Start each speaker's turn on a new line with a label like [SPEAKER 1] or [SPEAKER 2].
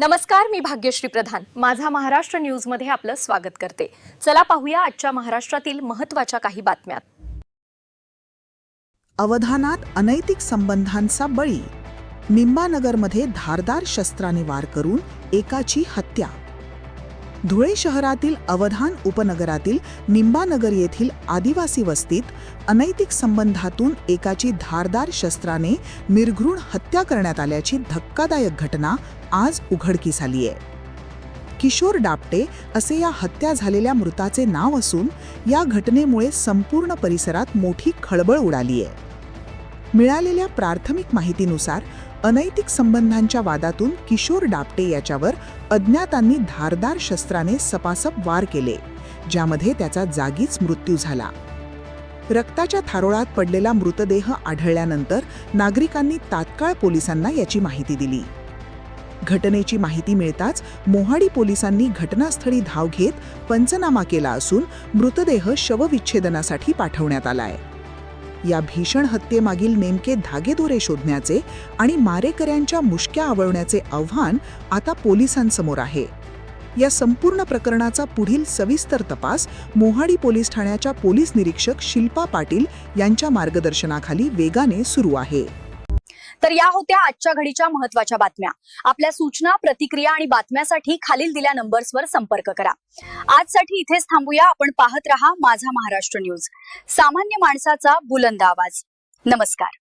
[SPEAKER 1] नमस्कार, मी भाग्यश्री प्रधान माझा महाराष्ट्र न्यूज मध्ये आपलं स्वागत करते। चला पाहूया आजच्या महाराष्ट्रातील महत्त्वाच्या काही बातम्या।
[SPEAKER 2] अवधानात अनैतिक संबंधांचा बळी, निंबानगरमध्ये धारदार शस्त्राने वार करून एकाची हत्या। धुळे शहरातील अवधान उपनगरातील निंबानगर येथील आदिवासी वस्तीत अनैतिक संबंधातून एकाची धारदार शस्त्राने निर्घृण हत्या करण्यात आल्याची धक्कादायक घटना आज उघडकीस आली आहे। किशोर डापटे असे या हत्या झालेल्या मृताचे नाव असून या घटनेमुळे संपूर्ण परिसरात मोठी खळबळ उडाली आहे। मिळालेल्या प्राथमिक माहितीनुसार अनैतिक संबंधांच्या वादातून किशोर डापटे याच्यावर अज्ञातांनी धारदार शस्त्राने सपासप वार केले, ज्यामध्ये त्याचा जागीच मृत्यू झाला। रक्ताच्या थारोळात पडलेला मृतदेह आढळल्यानंतर नागरिकांनी तात्काळ पोलिसांना याची माहिती दिली। घटनेची माहिती मिळताच मोहाडी पोलिसांनी घटनास्थळी धाव घेत पंचनामा केला असून मृतदेह शवविच्छेदनासाठी पाठवण्यात आलाय। या भीषण हत्येमागील नेमके धागेदोरे शोधण्याचे आणि मारेकऱ्यांच्या मुष्क्या आवळण्याचे आव्हान आता पोलिसांसमोर आहे। या संपूर्ण प्रकरणाचा पुढील सविस्तर तपास मोहाडी पोलीस ठाण्याच्या पोलीस निरीक्षक शिल्पा पाटील यांच्या मार्गदर्शनाखाली वेगाने सुरू आहे।
[SPEAKER 1] तर या होत्या आजच्या घडीच्या महत्त्वाच्या बातम्या। आपल्या सूचना, प्रतिक्रिया आणि बातम्यासाठी खालील दिल्या नंबर्सवर संपर्क करा। आजसाठी इथेच थांबूया। आपण पाहत रहा माझा महाराष्ट्र न्यूज, सामान्य माणसाचा बुलंद आवाज। नमस्कार।